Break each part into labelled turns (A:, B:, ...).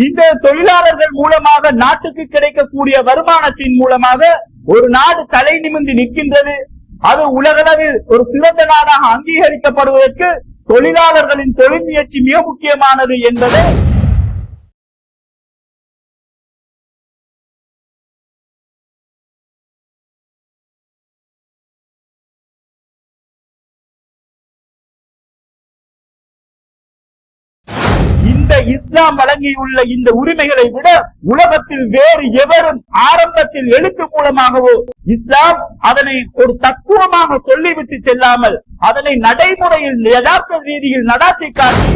A: இந்த தொழிலாளர்கள் மூலமாக நாட்டுக்கு கிடைக்கக்கூடிய வருமானத்தின் மூலமாக ஒரு நாடு தலை நிமிர்ந்து நிற்கின்றது. அது உலகளவில் ஒரு சிறந்த நாடாக அங்கீகரிக்கப்படுவதற்கு தொழிலாளர்களின் தொழில் முயற்சி மிக முக்கியமானது என்பதை இந்த இஸ்லாம் வழங்கியுள்ள இந்த உரிமைகளை விட உலகத்தில் வேறு எவரும் ஆரம்பத்தில் எழுத்து மூலமாகவோ இஸ்லாம் அதனை ஒரு தத்துவமாக சொல்லிவிட்டு செல்லாமல் அதனை நடைமுறையில் யதார்த்த ரீதியில் நடாத்தி காட்டி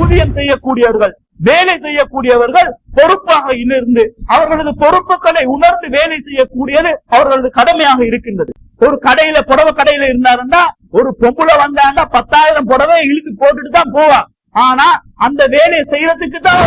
A: ஊதியம் செய்யக்கூடியவர்கள், வேலை செய்யக்கூடியவர்கள் பொறுப்பாக இருந்து அவர்களது பொறுப்புகளை உணர்ந்து வேலை செய்யக்கூடியது அவர்களது கடமையாக இருக்கின்றது. ஒரு கடையில புடவை கடையில இருந்தாருன்னா ஒரு பொம்பளை வந்தாங்க 10,000 புடவை இழுத்து போட்டுட்டு தான் போவா. ஆனா அந்த வேலையை செய்யறதுக்கு தான்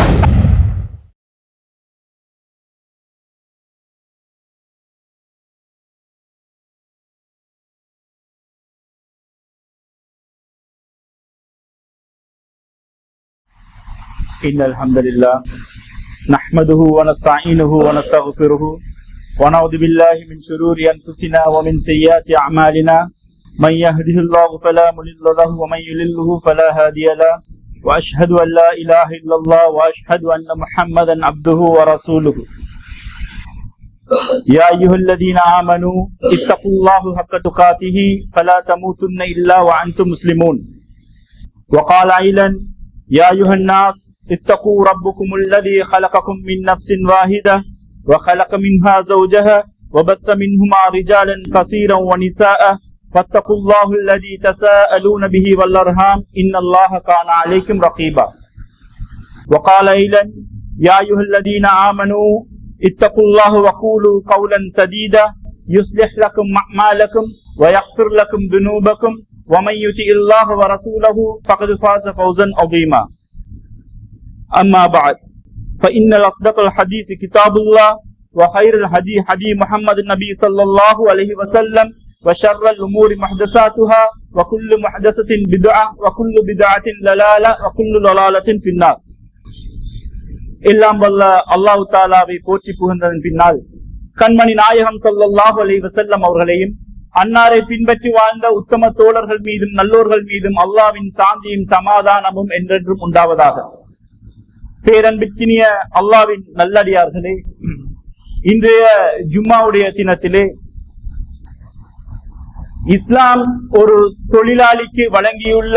A: إن الحمد لله نحمده ونستعينه ونستغفره ونعوذ بالله من شرور أنفسنا ومن سيئات أعمالنا من يهده الله فلا مضل له ومن يضلل فلا هادي له وأشهد أن لا إله إلا الله وأشهد أن محمدا عبده ورسوله يا أيها الذين آمنوا اتقوا الله حق تقاته فلا تموتن إلا وأنتم مسلمون وقال أيضا يا أيها الناس اتقوا ربكم الذي خلقكم من نفس واحدة وخلق منها زوجها وبث منهما رجالا كثيرا ونساء واتقوا الله الذي تساءلون به والأرحام إن الله كان عليكم رقيبا وقال أيضا يا أيها الذين آمنوا اتقوا الله وقولوا قولا سديدا يصلح لكم أعمالكم ويغفر لكم ذنوبكم ومن يطع الله ورسوله فقد فاز فوزا عظيما أما بعد فإن أصدق الحديث كتاب الله وخير الهدي هدي محمد النبي صلى الله عليه وسلم وشر الأمور محدثاتها وكل محدثة بدعة وكل بدعة ضلالة وكل ضلالة في النار. எல்லாம் வல்ல அல்லாஹ் தஆலாவை போற்றி புகழ்ந்ததன் பின்னால் கண்மணி நாயகம் ஸல்லல்லாஹு அலைஹி வஸல்லம் அவர்களையும் அன்னாரை பின்பற்றி வாழ்ந்த உத்தம தோழர்கள் மீதும் நல்லோர்கள் மீதும் அல்லாஹ்வின் சாந்தியும் சமாதானமும் என்றென்றும் உண்டாவதாக. பேரன்பிற்கினிய அல்லாஹ்வின் நல்லடியார்களே, இன்றைய ஜும்மாவுடைய தினத்திலே இஸ்லாம் ஒரு தொழிலாளிக்கு வழங்கியுள்ள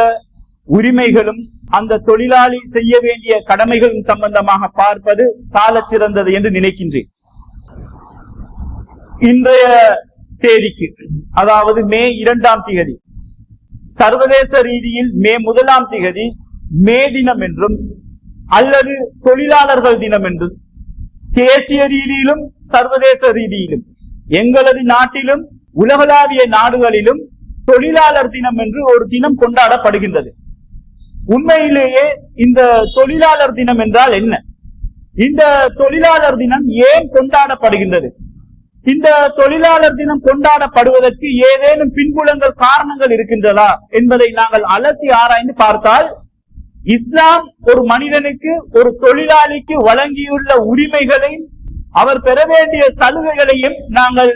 A: உரிமைகளும் அந்த தொழிலாளி செய்ய வேண்டிய கடமைகளும் சம்பந்தமாக பார்ப்பது சாலச் சிறந்தது என்று நினைக்கின்றேன். இன்றைய தேதிக்கு, அதாவது மே 2ஆம் திகதி, சர்வதேச ரீதியில் மே 1ஆம் திகதி மே தினம் என்றும் அல்லது தொழிலாளர்கள் தினம் என்றும், தேசிய ரீதியிலும் சர்வதேச ரீதியிலும் எங்களது நாட்டிலும் உலகளாவிய நாடுகளிலும் தொழிலாளர் தினம் என்று ஒரு தினம் கொண்டாடப்படுகின்றது. உண்மையிலேயே இந்த தொழிலாளர் தினம் என்றால் என்ன? இந்த தொழிலாளர் தினம் ஏன் கொண்டாடப்படுகின்றது? இந்த தொழிலாளர் தினம் கொண்டாடப்படுவதற்கு ஏதேனும் பின்புலங்கள் காரணங்கள் இருக்கின்றதா என்பதை நாங்கள் அலசி ஆராய்ந்து பார்த்தால், இஸ்லாம் ஒரு மனிதனுக்கு, ஒரு தொழிலாளிக்கு வழங்கியுள்ள உரிமைகளையும் அவர் பெற வேண்டிய சலுகைகளையும் நாங்கள்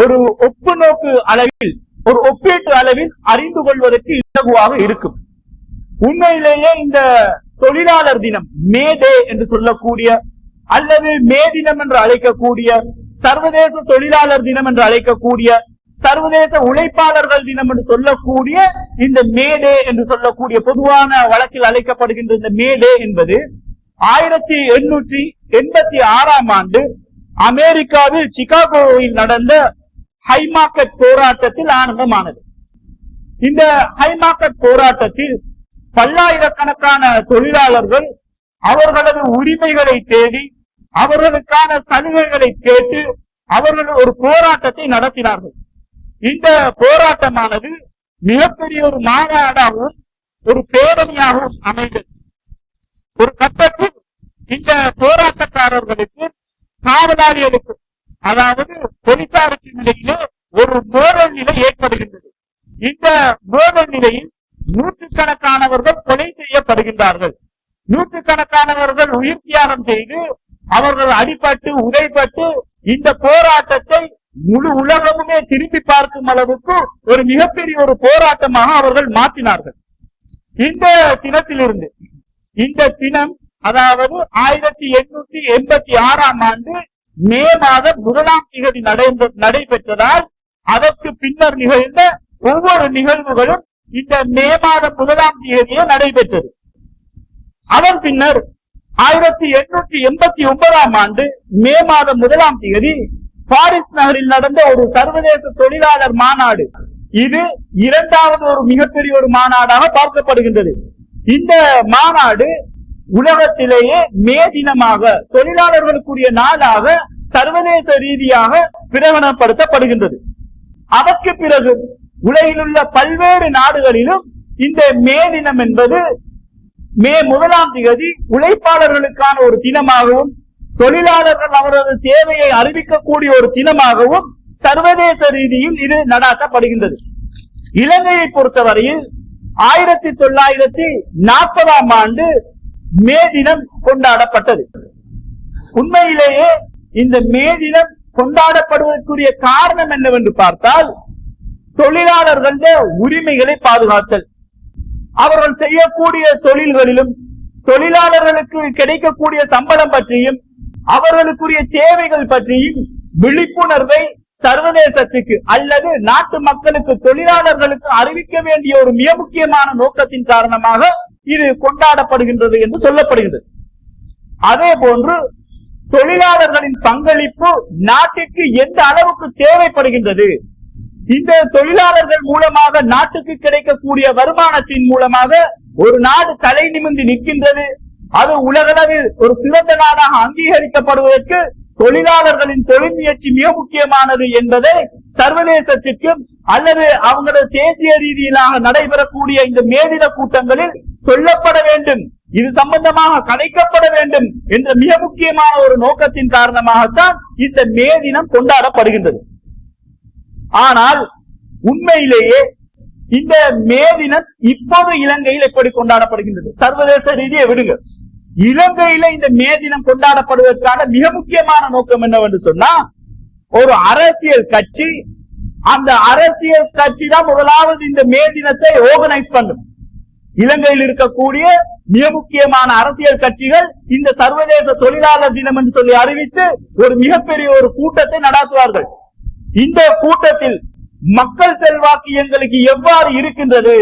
A: ஒரு ஒப்பு நோக்கு அளவில், ஒரு ஒப்பீட்டு அளவில் அறிந்து கொள்வதற்கு இலகுவாக இருக்கும். உண்மையிலேயே இந்த தொழிலாளர் தினம், மே டே என்று சொல்லக்கூடிய அல்லது மே தினம் என்று அழைக்கக்கூடிய, சர்வதேச தொழிலாளர் தினம் என்று அழைக்கக்கூடிய, சர்வதேச உழைப்பாளர்கள் தினம் என்று சொல்லக்கூடிய இந்த மே டே என்று சொல்லக்கூடிய பொதுவான வழக்கில் அழைக்கப்படுகின்ற இந்த மே டே என்பது 1886ஆம் ஆண்டு அமெரிக்காவில் சிகாகோவில் நடந்த ஹை மார்க்கெட் போராட்டத்தில் ஆரம்பமானது. இந்த ஹை மார்க்கெட் போராட்டத்தில் பல்லாயிரக்கணக்கான தொழிலாளர்கள் அவர்களது உரிமைகளை தேடி, அவர்களுக்கான சலுகைகளை கேட்டு அவர்கள் ஒரு போராட்டத்தை நடத்தினார்கள். இந்த போராட்டமானது மிகப்பெரிய ஒரு மாநாடாகவும் ஒரு பேரணியாகவும் அமைந்தது. ஒரு கட்டத்தில் இந்த போராட்டக்காரர்களுக்கு, காவலாளிகளுக்கு, அதாவது போலீசாருக்கு இடையிலே ஒரு மோதல் நிலை ஏற்படுகின்றது. இந்த மோதல் நிலையில் நூற்றுக்கணக்கானவர்கள் கொலை செய்யப்படுகின்றார்கள். நூற்றுக்கணக்கானவர்கள் உயிர் தியாகம் செய்து அவர்கள் அடிபட்டு உதைப்பட்டு இந்த போராட்டத்தை முழு உலகமுமே திரும்பி பார்க்கும் அளவுக்கு ஒரு மிகப்பெரிய ஒரு போராட்டமாக அவர்கள் மாற்றினார்கள். இந்த தினத்திலிருந்து இந்த தினம் அதாவது 1886 ஆண்டு மே மாதம் 1ஆம் தேதி நடைபெற்றதால் அதற்கு பின்னர் நிகழ்ந்த ஒவ்வொரு நிகழ்வுகளும் இந்த மே மாதம் 1ஆம் தேதியே நடைபெற்றது. அதன் பின்னர் 1889 ஆண்டு மே மாதம் 1ஆம் தேதி பாரிஸ் நகரில் நடந்த ஒரு சர்வதேச தொழிலாளர் மாநாடு. இது இரண்டாவது ஒரு மிகப்பெரிய ஒரு மாநாடாக பார்க்கப்படுகின்றது. இந்த மாநாடு உலகத்திலேயே மே தினமாக தொழிலாளர்களுக்குரிய நாளாக சர்வதேச ரீதியாக பிரகடனப்படுத்தப்படுகின்றது. அதற்கு பிறகு உலகில் உள்ள பல்வேறு நாடுகளிலும் இந்த மே தினம் என்பது மே 1ஆம் தேதி உழைப்பாளர்களுக்கான ஒரு தினமாகவும் தொழிலாளர்கள் அவரது தேவையை அறிவிக்கக்கூடிய ஒரு தினமாகவும் சர்வதேச ரீதியில் இது நடாத்தப்படுகின்றது. இலங்கையை பொறுத்தவரையில் 1940 ஆண்டு மே தினம் கொண்டாடப்பட்டது. உண்மையிலேயே இந்த மே தினம் கொண்டாடப்படுவதற்குரிய காரணம் என்னவென்று பார்த்தால் தொழிலாளர்களுடைய உரிமைகளை பாதுகாத்தல், அவர்கள் செய்யக்கூடிய தொழில்களிலும் தொழிலாளர்களுக்கு கிடைக்கக்கூடிய சம்பளம் பற்றியும் அவர்களுக்குரிய தேவைகள் பற்றியும் விழிப்புணர்வை சர்வதேசத்துக்கு அல்லது நாட்டு மக்களுக்கு தொழிலாளர்களுக்கு அறிவிக்க வேண்டிய ஒரு மிக முக்கியமான நோக்கத்தின் காரணமாக இது கொண்டாடப்படுகின்றது என்று சொல்லப்படுகின்றது. அதே போன்று தொழிலாளர்களின் பங்களிப்பு நாட்டிற்கு எந்த அளவுக்கு தேவைப்படுகின்றது, இந்த தொழிலாளர்கள் மூலமாக நாட்டுக்கு கிடைக்கக்கூடிய வருமானத்தின் மூலமாக ஒரு நாடு தலை நிமிர்ந்து நிற்கின்றது, அது உலகளவில் ஒரு சிறந்த நாடாக அங்கீகரிக்கப்படுவதற்கு தொழிலாளர்களின் தொழில் முயற்சி மிக முக்கியமானது என்பதை சர்வதேசத்திற்கும் அல்லது அவங்களது தேசிய ரீதியிலாக நடைபெறக்கூடிய இந்த மேதின கூட்டங்களில் சொல்லப்பட வேண்டும், இது சம்பந்தமாக கலைக்கப்பட வேண்டும் என்ற மிக முக்கியமான ஒரு நோக்கத்தின் காரணமாகத்தான் இந்த மே தினம் கொண்டாடப்படுகின்றது. ஆனால் உண்மையிலேயே இந்த மே தினம் இப்போது இலங்கையில் எப்படி கொண்டாடப்படுகின்றது, சர்வதேச ரீதியை விடுங்க, இலங்கையில இந்த மே தினம் கொண்டாடப்படுவதற்கான மிக முக்கியமான நோக்கம் என்னவென்று சொன்னா, ஒரு அரசியல் கட்சி, அந்த அரசியல் கட்சி தான் முதலாவது இந்த மே தினத்தை ஆர்கனைஸ் பண்ணும். இலங்கையில் இருக்கக்கூடிய மிக முக்கியமான அரசியல் கட்சிகள் இந்த சர்வதேச தொழிலாளர் தினம் என்று சொல்லி அறிவித்து ஒரு மிகப்பெரிய ஒரு கூட்டத்தை நடாத்துவார்கள். இந்த கூட்டத்தில் மக்கள் செல்வாக்கு எங்களுக்கு எவ்வாறு இருக்கின்றது,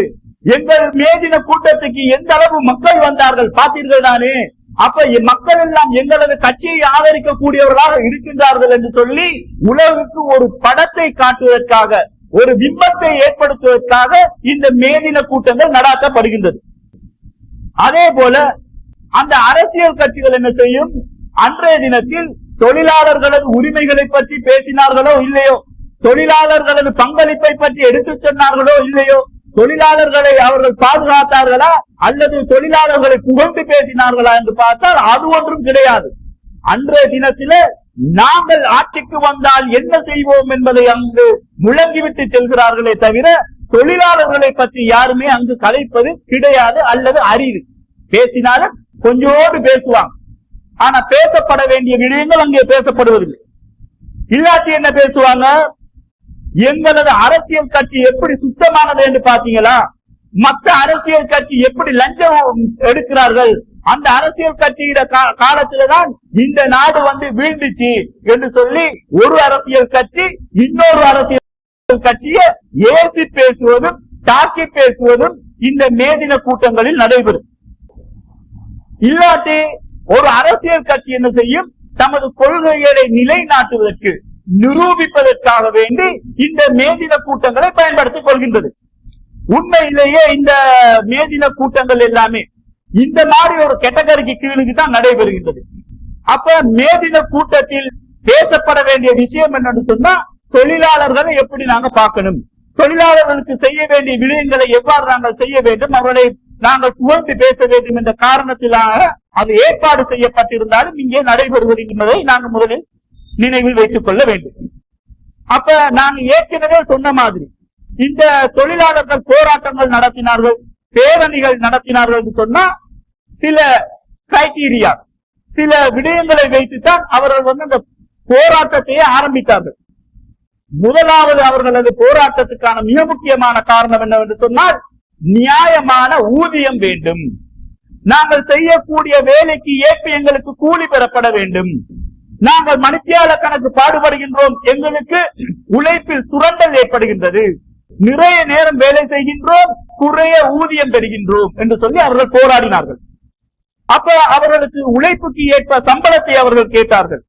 A: எங்கள் மேதின கூட்டத்துக்கு எந்த அளவு மக்கள் வந்தார்கள் பார்த்தீர்கள் தானே, அப்ப மக்கள் எல்லாம் எங்களது கட்சியை ஆதரிக்கக்கூடியவர்களாக இருக்கின்றார்கள் என்று சொல்லி உலகுக்கு ஒரு படத்தை காட்டுவதற்காக, ஒரு பிம்பத்தை ஏற்படுத்துவதற்காக இந்த மேதின கூட்டங்கள் நடாத்தப்படுகின்றது. அதே போல அந்த அரசியல் கட்சிகள் என்ன செய்யும், அன்றைய தினத்தில் தொழிலாளர்களது உரிமைகளை பற்றி பேசினார்களோ இல்லையோ, தொழிலாளர்களது பங்களிப்பை பற்றி எடுத்து சொன்னார்களோ இல்லையோ, தொழிலாளர்களை அவர்கள் பாதுகாத்தார்களா அல்லது தொழிலாளர்களை புகழ்ந்து பேசினார்களா என்று பார்த்தால் அது ஒன்றும் கிடையாது. அன்றைய தினத்திலே நாங்கள் ஆட்சிக்கு வந்தால் என்ன செய்வோம் என்பதை அங்கு முழங்கிவிட்டு செல்கிறார்களே தவிர தொழிலாளர்களை பற்றி யாருமே அங்கு கலைப்பது கிடையாது அல்லது அரிது. பேசினாலும் கொஞ்சோடு பேசுவாங்க, ஆனா பேசப்பட வேண்டிய விடயங்கள் அங்கே பேசப்படுவதில்லை. இல்லாட்டி என்ன பேசுவாங்க, எங்களது அரசியல் கட்சி எப்படி சுத்தமானது என்று பாத்தீங்களா, மற்ற அரசியல் கட்சி எப்படி லஞ்சம் எடுக்கிறார்கள், அந்த அரசியல் கட்சியிட காலத்தில்தான் இந்த நாடு வீழ்ந்துச்சு என்று சொல்லி ஒரு அரசியல் கட்சி இன்னொரு அரசியல் கட்சியை ஏசி பேசுவதும் தாக்கி பேசுவதும் இந்த மேதின கூட்டங்களில் நடைபெறும். இல்லாட்டி ஒரு அரசியல் கட்சி என்ன செய்யும், தமது கொள்கைகளை நிலைநாட்டுவதற்கு நிரூபிப்பதற்காக வேண்டி இந்த மேதின கூட்டங்களை பயன்படுத்திக் கொள்கின்றது. உண்மையிலேயே இந்த மேதின கூட்டங்கள் எல்லாமே இந்த மாதிரி ஒரு கேட்டகரிக்கு கீழுக்கு தான் நடைபெறுகின்றது. அப்ப மேதின கூட்டத்தில் பேசப்பட வேண்டிய விஷயம் என்னன்னு சொன்னா, தொழிலாளர்களை எப்படி நாங்க பார்க்கணும், தொழிலாளர்களுக்கு செய்ய வேண்டிய விடயங்களை எவ்வாறு நாங்கள் செய்ய வேண்டும், அவர்களை நாங்கள் புகழ்ந்து பேச வேண்டும் என்ற காரணத்திலாக அது ஏற்பாடு செய்யப்பட்டிருந்தாலும் இங்கே நடைபெறுவது என்பதை நாங்கள் முதலில் நினைவில் வைத்துக் கொள்ள வேண்டும். அப்ப நாங்க ஏற்கனவே சொன்ன மாதிரி இந்த தொழிலாளர்கள் போராட்டங்கள் நடத்தினார்கள், பேரணிகள் நடத்தினார்கள் என்று சொன்னா சில கிரைட்டீரியாஸ், சில விடயங்களை வைத்துத்தான் அவர்கள் அந்த போராட்டத்தையே ஆரம்பித்தார்கள். முதலாவது அவர்களது போராட்டத்துக்கான மிக முக்கியமான காரணம் என்னவென்று சொன்னால், நியாயமான ஊதியம் வேண்டும். நாங்கள் செய்யக்கூடிய வேலைக்கு ஏற்ப எங்களுக்கு கூலி பெறப்பட வேண்டும். நாங்கள் மணித்தியால கணக்கு பாடுபடுகின்றோம், எங்களுக்கு உழைப்பில் சுரண்டல் ஏற்படுகின்றது, நிறைய நேரம் வேலை செய்கின்றோம், குறைய ஊதியம் பெறுகின்றோம் என்று சொல்லி அவர்கள் போராடினார்கள். அப்ப அவர்களுக்கு உழைப்புக்கு ஏற்ப சம்பளத்தை அவர்கள் கேட்டார்கள்.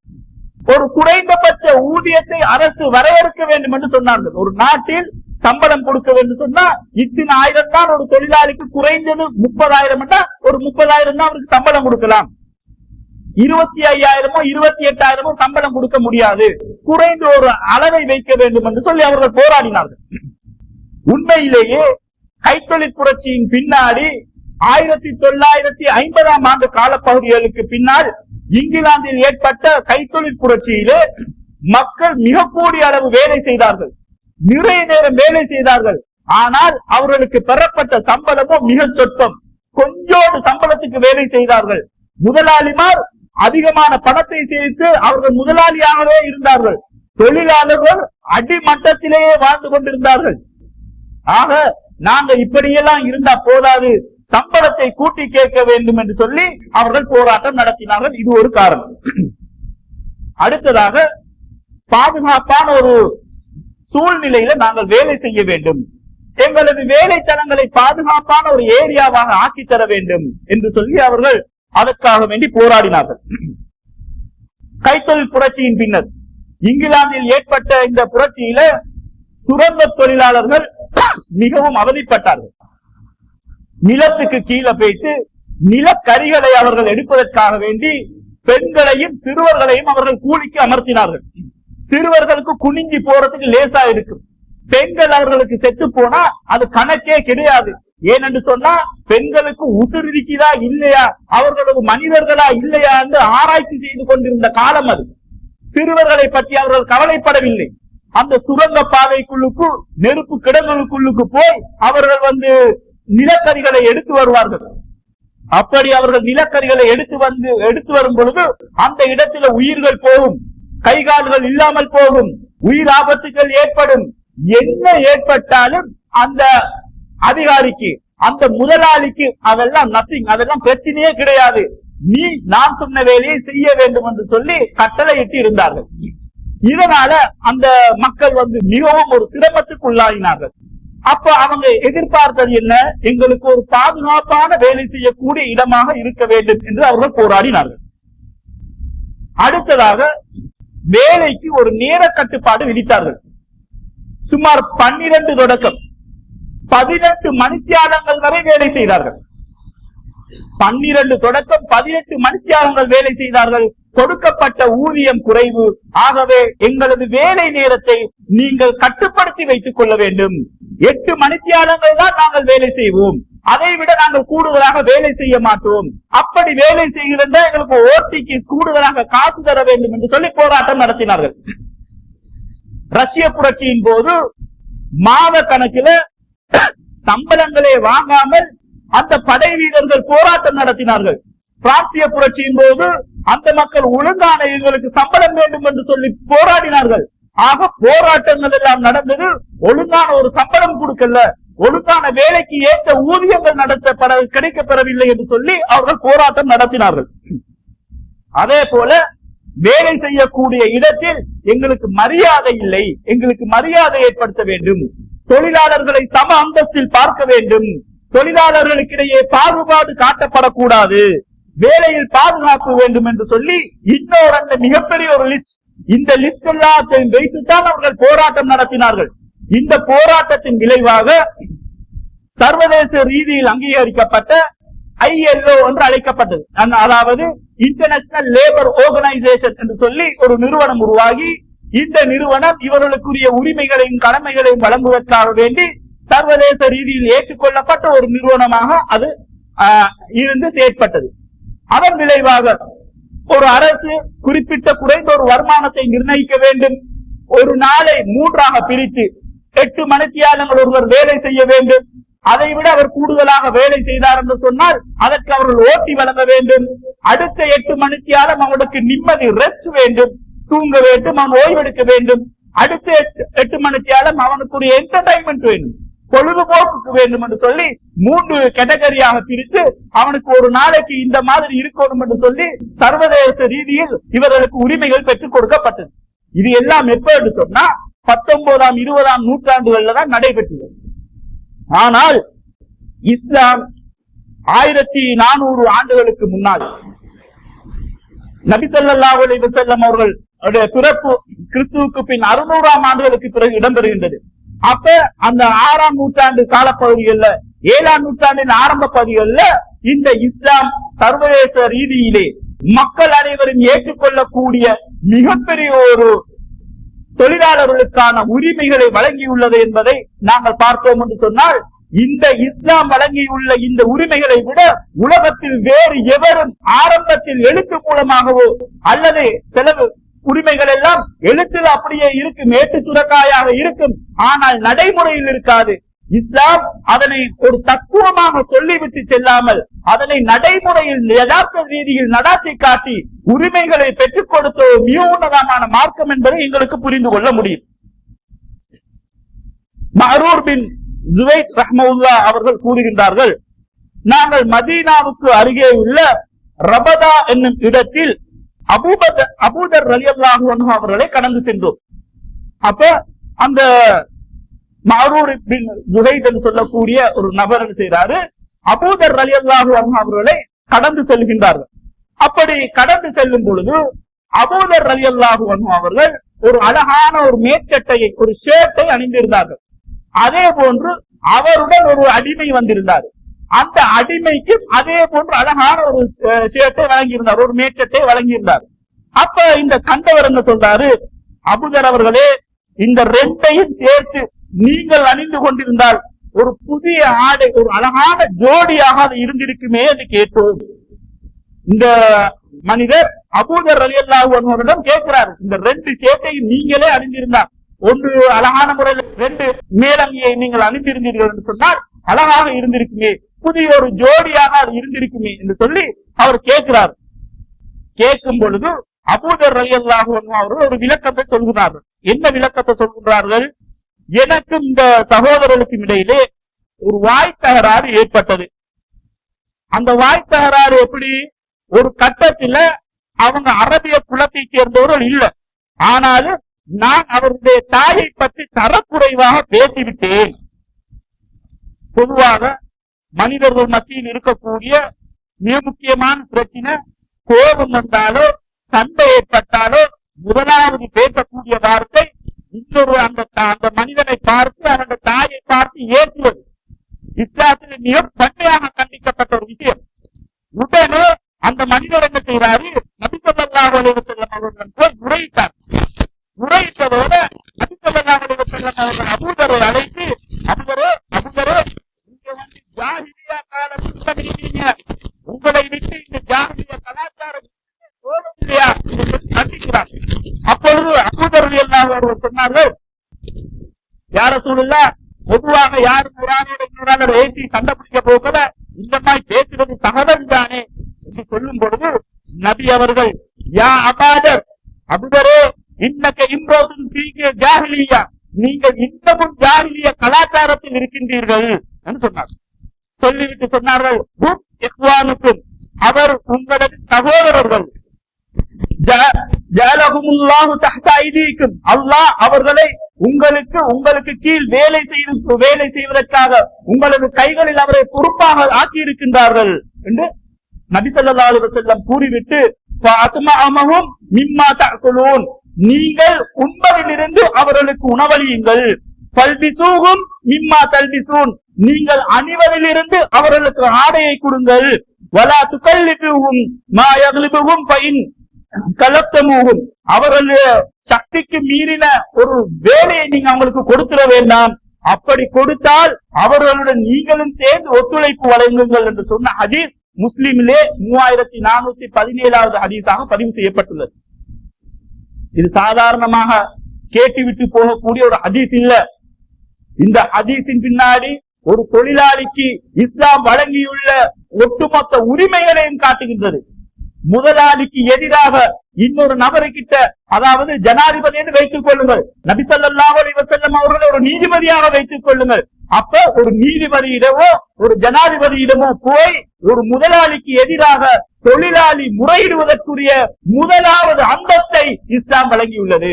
A: ஒரு குறைந்தபட்ச ஊதியத்தை அரசு வரையறுக்க வேண்டும் என்று சொன்னார்கள். ஒரு நாட்டில் சம்பளம் கொடுக்க வேண்டும் சொன்னா இத்தனை ஆயிரம் தான் ஒரு தொழிலாளிக்கு, குறைந்தது 30,000 ஒரு 30,000 தான் அவருக்கு சம்பளம் கொடுக்கலாம். 25,000 28,000 சம்பளம் கொடுக்க முடியாது, குறைந்த ஒரு அளவை வைக்க வேண்டும் என்று சொல்லி அவர்கள் போராடினார்கள். உண்மையிலேயே கைத்தொழில் புரட்சியின் பின்னாடி 1950ஆம் ஆண்டு காலப்பகுதிகளுக்கு பின்னால் இங்கிலாந்தில் ஏற்பட்ட கைத்தொழில் புரட்சியிலே மக்கள் மிக கூடிய அளவு வேலை செய்தார்கள், நிறைய நேரம் வேலை செய்தார்கள். ஆனால் அவர்களுக்கு பெறப்பட்ட சம்பளமும் மிக சொற்பம், கொஞ்சோடு சம்பளத்துக்கு வேலை செய்தார்கள். முதலாளிமார் அதிகமான பணத்தை சேர்த்து அவர்கள் முதலாளியாகவே இருந்தார்கள், தொழிலாளர்கள் அடிமட்டத்திலேயே வாழ்ந்து கொண்டிருந்தார்கள். ஆக நாங்க இப்படியெல்லாம் இருந்தா போதாது, சம்பளத்தை கூட்டி கேட்க வேண்டும் என்று சொல்லி அவர்கள் போராட்டம் நடத்தினார்கள். இது ஒரு காரணம். அடுத்ததாக பாதுகாப்பான ஒரு சூழ்நிலையில நாங்கள் வேலை செய்ய வேண்டும், எங்களது வேலைத்தலங்களை பாதுகாப்பான ஒரு ஏரியாவாக ஆக்கி தர வேண்டும் என்று சொல்லி அவர்கள் அதற்காக வேண்டி போராடினார்கள். கைத்தொழில் புரட்சியின் பின்னர் இங்கிலாந்தில் ஏற்பட்ட இந்த புரட்சியில சுரங்க தொழிலாளர்கள் மிகவும் அவதிப்பட்டார்கள். நிலத்துக்கு கீழே போய்த்து நிலக்கரிகளை அவர்கள் எடுப்பதற்காக வேண்டி பெண்களையும் சிறுவர்களையும் அவர்கள் கூலிக்கு அமர்த்தினார்கள். சிறுவர்களுக்கு குனிஞ்சி போறதுக்கு லேசா இருக்கும், பெண்கள் அவர்களுக்கு செத்து போனா அது கணக்கே கிடையாது. ஏனென்று சொன்னா பெண்களுக்கு உசுர் இருக்குதா இல்லையா, அவர்களது மனிதர்களா இல்லையா என்று ஆராய்ச்சி செய்து கொண்டிருந்த காலம் அது. சிறுவர்களை பற்றி அவர்கள் கவலைப்படவில்லை. அந்த சுரங்க பாதைக்குள்ளுக்கு, நெருப்பு கிடங்களுக்குள்ளுக்கு போய் அவர்கள் நிலக்கரிகளை எடுத்து வருவார்கள். அப்படி அவர்கள் நிலக்கரிகளை எடுத்து வரும் பொழுது அந்த இடத்துல உயிர்கள் போகும், கை கால்கள் இல்லாமல் போகும், உயிர் ஆபத்துகள் ஏற்படும். என்ன ஏற்பட்டாலும் அந்த அதிகாரிக்கு, அந்த முதலாளிக்கு அதெல்லாம் நத்திங், அதெல்லாம் பிரச்சனையே கிடையாது, நீ நான் சொன்ன வேலையை செய்ய வேண்டும் என்று சொல்லி கட்டளையிட்டு இருந்தார்கள். இதனால அந்த மக்கள் மிகவும் ஒரு சிரமத்துக்கு உள்ளாயினார்கள். அப்ப அவங்க எதிர்பார்த்தது என்ன, எங்களுக்கு ஒரு பாதுகாப்பான வேலை செய்யக்கூடிய இடமாக இருக்க வேண்டும் என்று அவர்கள் போராடினார்கள். அடுத்ததாக வேலைக்கு ஒரு நேர கட்டுப்பாடு விதித்தார்கள். சுமார் 12 தொடக்கம் 18 மணித்தியாலங்கள் வரை வேலை செய்தார்கள். 12 தொடக்கம் 18 மணித்தியாலங்கள் வேலை செய்தார்கள். கொடுக்கப்பட்ட ஊதியம் குறைவு. ஆகவே எங்களது வேலை நேரத்தை நீங்கள் கட்டுப்படுத்தி வைத்துக் கொள்ள வேண்டும். 8 மணித்தியாலங்கள் தான் நாங்கள் வேலை செய்வோம், அதை விட நாங்கள் கூடுதலாக வேலை செய்ய மாட்டோம். அப்படி வேலை செய்கிறதா எங்களுக்கு ஓடிக்கு கூடுதலாக காசு தர வேண்டும் என்று சொல்லி போராட்டம் நடத்தினார்கள். ரஷ்ய புரட்சியின் போது மாத கணக்கில் சம்பளங்களே வாங்காமல் அந்த படை வீரர்கள் போராட்டம் நடத்தினார்கள். பிரான்சிய புரட்சியின் போது அந்த மக்கள் ஒழுங்கான எங்களுக்கு சம்பளம் வேண்டும் என்று சொல்லி போராடினார்கள். ஆக போராட்டங்கள் எல்லாம் நடந்தது. ஒழுங்கான ஒரு சம்பளம் கொடுக்கல, ஒழுங்கான வேலைக்கு ஏற்ற ஊதியங்கள் கிடைக்கப்பெறவில்லை என்று சொல்லி அவர்கள் போராட்டம் நடத்தினார்கள். அதே போல வேலை செய்யக்கூடிய இடத்தில் எங்களுக்கு மரியாதை இல்லை, எங்களுக்கு மரியாதை ஏற்படுத்த வேண்டும், தொழிலாளர்களை சம அந்தஸ்தில் பார்க்க வேண்டும், தொழிலாளர்களுக்கிடையே பாகுபாடு காட்டப்படக்கூடாது, வேலையில் பாதுகாப்பு வேண்டும் என்று சொல்லி இன்னொரு மிகப்பெரிய ஒரு லிஸ்ட், இந்த லிஸ்ட் எல்லாத்தையும் வைத்துத்தான் அவர்கள் போராட்டம் நடத்தினார்கள். இந்த போராட்டத்தின் விளைவாக சர்வதேச ரீதியில் அங்கீகரிக்கப்பட்ட ILO என்று அழைக்கப்பட்டது, அதாவது இன்டர்நேஷனல் லேபர் ஆர்கனைசேஷன் என்று சொல்லி ஒரு நிறுவனம் உருவாகி, இந்த நிறுவனம் இவர்களுக்குரிய உரிமைகளையும் கடமைகளையும் வழங்குவதற்காக வேண்டி சர்வதேச ரீதியில் ஏற்றுக்கொள்ளப்பட்ட ஒரு நிறுவனமாக அது இருந்து செயற்பட்டது. அதன் விளைவாக ஒரு அரசு குறிப்பிட்ட குறைந்த ஒரு வருமானத்தை நிர்ணயிக்க வேண்டும், ஒரு நாளை 3ஆக பிரித்து 8 மணித்தியாலங்கள் ஒருவர் வேலை செய்ய வேண்டும். அதை விட அவர் கூடுதலாக வேலை செய்தார் என்று சொன்னால் அதற்கு அவர்கள் ஓட்டி வழங்க வேண்டும். அடுத்த 8 மணித்தியாலம் அவனுக்கு நிம்மதி ரெஸ்ட் வேண்டும், தூங்க வேண்டும், அவன் ஓய்வெடுக்க வேண்டும். அடுத்த 8 மணித்தியாலம் அவனுக்கு ஒரு என்டர்டைன்மெண்ட் வேண்டும், பொழுதுபோக்குக்கு வேண்டும் என்று சொல்லி 3 கேட்டகரியாக பிரித்து அவனுக்கு ஒரு நாளைக்கு இந்த மாதிரி இருக்கணும் என்று சொல்லி சர்வதேச ரீதியில் இவர்களுக்கு உரிமைகள் பெற்றுக் கொடுக்கப்பட்டது. இது எல்லாம் எப்ப என்று சொன்னா 19ஆம் 20ஆம் நூற்றாண்டுகள்ல தான் நடைபெற்றது. ஆனால் இஸ்லாம் 1400 ஆண்டுகளுக்கு முன்னால் நபி ஸல்லல்லாஹு அலைஹி வஸல்லம் அவர்களுடைய பிறப்பு கிறிஸ்துவுக்கு பின் 600ஆம் ஆண்டுகளுக்கு பிறகு இடம்பெறுகின்றது. அப்ப அந்த 6ஆம் நூற்றாண்டு காலப்பகுதிகளில் 7ஆம் நூற்றாண்டின் ஆரம்ப பகுதிகளில் இந்த இஸ்லாம் சர்வதேச ரீதியிலே மக்கள் அனைவரும் ஏற்றுக்கொள்ளக்கூடிய மிகப்பெரிய ஒரு தொழிலாளர்களுக்கான உரிமைகளை வழங்கியுள்ளது என்பதை நாங்கள் பார்த்தோம் என்று சொன்னால், இந்த இஸ்லாம் வழங்கியுள்ள இந்த உரிமைகளை விட உலகத்தில் வேறு எவரும் ஆரம்பத்தில் எழுத்து மூலமாகவோ அல்லது செலவு உரிமைகள் எல்லாம் எழுத்தில் அப்படியே இருக்கும், ஏட்டு சுரக்காயாக இருக்கும், ஆனால் நடைமுறையில் இருக்காது. இஸ்லாம் அதனை ஒரு தத்துவமாக சொல்லிவிட்டு செல்லாமல் அதனை நடைமுறையில் யதார்த்த ரீதியில் நடாத்தி காட்டி உரிமைகளை பெற்றுக் கொடுத்த மிக உன்னதமான மார்க்கம் என்பதை எங்களுக்கு புரிந்து கொள்ள முடியும். மஅரூர் பின் ஜுவைத் ரஹ்மத்துல்லாஹ் அவர்கள் கூறுகின்றார்கள், நாங்கள் மதீனாவுக்கு அருகே உள்ள ரபதா என்னும் இடத்தில் அபூதர் ரலியல்லாஹு அன்ஹு அவர்களை கடந்து சென்றோம். அப்ப அந்த மஅரூர் பின் ஜுவைத் என்று சொல்லக்கூடிய ஒரு நபர் என்ன செய்யறாரு, அபூதர் ரலியல்லாஹு அன்ஹு அவர்களை கடந்து செல்கின்றார்கள். அப்படி கடந்து செல்லும் பொழுது அபூதர் ரலியல்லாஹு அன்ஹு அவர்கள் ஒரு அழகான ஒரு மேற்சட்டையை, ஒரு ஷர்ட்டை அணிந்திருந்தார்கள். அதே போன்று அவருடன் ஒரு அடிமை வந்திருந்தார். அந்த அடிமைக்கு அதே போன்று அழகான ஒரு ஷர்ட்டை வழங்கியிருந்தார், ஒரு மேற்சட்டை வழங்கியிருந்தார். அப்ப இந்த கண்டவர் என்ன சொல்றாரு, அபூதர் அவர்களே, இந்த ரெண்டையும் சேர்த்து நீங்கள் அணிந்து கொண்டிருந்தால் ஒரு புதிய ஆடை, ஒரு அழகான ஜோடியாக அது இருந்திருக்குமே என்று கேட்டோம். இந்த மனிதர் அபூதர் ரலியல்லாஹு அன்ஹுவிடம் கேட்கிறார், இந்த 2 ஷர்ட்டையும் நீங்களே அணிந்திருந்தார், ஒன்று அழகான முறையில் 2 மேலங்கியை நீங்கள் அணிந்திருந்தீர்கள் என்று சொன்னால் அழகாக இருந்திருக்குமே, புதிய ஒரு ஜோடியாக அது இருந்திருக்குமே என்று சொல்லி அவர் கேட்கிறார். கேட்கும் பொழுது அபூதர் ரலியல்லாஹு அன்ஹு அவர்கள் ஒரு விளக்கத்தை சொல்கிறார்கள். என்ன விளக்கத்தை சொல்கிறார்கள், எனக்கும் இந்த சகோதரர்களுக்கும் இடையிலே ஒரு வாய் தகராறு ஏற்பட்டது. அந்த வாய் தகராறு எப்படி, ஒரு கட்டத்துல அவங்க அரபிய குலத்தை சேர்ந்தவர்கள் இல்லை, ஆனாலும் நான் அவருடைய தாயை பற்றி தரக்குறைவாக பேசிவிட்டேன். பொதுவாக மனிதர்கள் மத்தியில் இருக்கக்கூடிய மிக முக்கியமான பிரச்சனை, கோபம் வந்தாலோ சண்டை ஏற்பட்டாலோ முதலாவது பேசக்கூடிய வார்த்தை இன்னொரு அந்த மனிதனை பார்த்து அவருடைய தாயை பார்த்து ஏசுவது. இஸ்லாத்தில் மிக பன்மையாக கண்டிக்கப்பட்ட ஒரு விஷயம். உடனே அந்த மனிதர் என்ன செய்யறாரு, நபி ஸல்லல்லாஹு அலைஹி வஸல்லம் அவர்கள் போய் முறையிட்டார். முறையிட்டதோட நபி ஸல்லல்லாஹு அலைஹி வஸல்லம் அவர்கள் அபூதரை அழைத்து, அபூதரே நீங்க வந்து ஜாஹிலியா காலத்துல இருக்கீங்க, உங்களை விட்டு இந்த ஜாஹிலியா கலாச்சாரம் இல்லையா கண்டிக்கிறார். அப்பொழுது அபூதர் ரலியல்லாஹு அன்ஹு சொன்னார்கள், யா ரசூலுல்லாஹ், பொதுவாக யாரும் குர்ஆனோட ஏசி சண்டை பிடிக்க போகல, இந்த மாதிரி பேசுறது சகஜம் தானே என்று சொல்லும் பொழுது நபி அவர்கள், யா அபூதர், அபூதரே, இன்னக இம்ரோதுன் ஃபீக ஜாஹிலியா, நீங்கள் இன்னமும் ஜாஹிலியா கலாச்சாரத்தில் இருக்கின்றீர்கள் என்று சொன்னார். சொல்லிவிட்டு சொன்னார்கள், ஹும் இஹ்வானுக்கும், அவர் உங்களது சகோதரர்கள், ஜஅலஹுமுல்லாஹு தஹ்த ஐதீக்கும், அல்லாஹ் அவர்களை உங்களுக்கு கீழ் வேலை செய்வதற்காக உங்களது கைகளில் அவரை பொறுப்பாக ஆக்கி இருக்கின்றார்கள் என்று நபி ஸல்லல்லாஹு அலைஹி வஸல்லம் கூறிவிட்டு, ஃபஅத்மஅஹும் மிம்மா தஅகுலூன், நீங்கள் உண்பதிலிருந்து அவர்களுக்கு உணவளியுங்கள், ஃபல்பிசூஹும் மிம்மா தல்பிசூன், நீங்கள் அணிவதிலிருந்து அவர்களுக்கு ஆடையை கொடுங்கள், வலா துகல்லிஃபுஹும் மா யக்லிபுஹும் ஃபஇன் கலப்தமுஹும், அவர்களுடைய சக்திக்கு மீறின ஒரு வேலையை நீங்க அவங்களுக்கு கொடுத்துட வேண்டாம், அப்படி கொடுத்தால் அவர்களுடன் நீங்களும் சேர்ந்து ஒத்துழைப்பு வழங்குங்கள் என்று சொன்ன ஹதீஸ் முஸ்லிமிலே 3417வது ஹதீஸாக பதிவு செய்யப்பட்டுள்ளது. இது சாதாரணமாக கேட்டுவிட்டு போகக்கூடிய ஒரு ஹதீஸ் இல்ல. இந்த ஹதீஸின் பின்னாடி ஒரு தொழிலாளிக்கு இஸ்லாம் வழங்கியுள்ள ஒட்டுமொத்த உரிமைகளையும் காட்டுகின்றது. முதலாளிக்கு எதிராக இன்னொரு நபருக்கிட்ட, அதாவது ஜனாதிபதி என்று வைத்துக் கொள்ளுங்கள், நபி ஸல்லல்லாஹு அலைஹி வஸல்லம் அவர்களை ஒரு நீதிபதியாக வைத்துக் கொள்ளுங்கள். அப்ப ஒரு நீதிபதியிடமோ ஒரு ஜனாதிபதியிடமோ போய் ஒரு முதலாளிக்கு எதிராக தொழிலாளி முறையிடுவதற்குரிய முதலாவது அந்தஸ்தை இஸ்லாம் வழங்கியுள்ளது.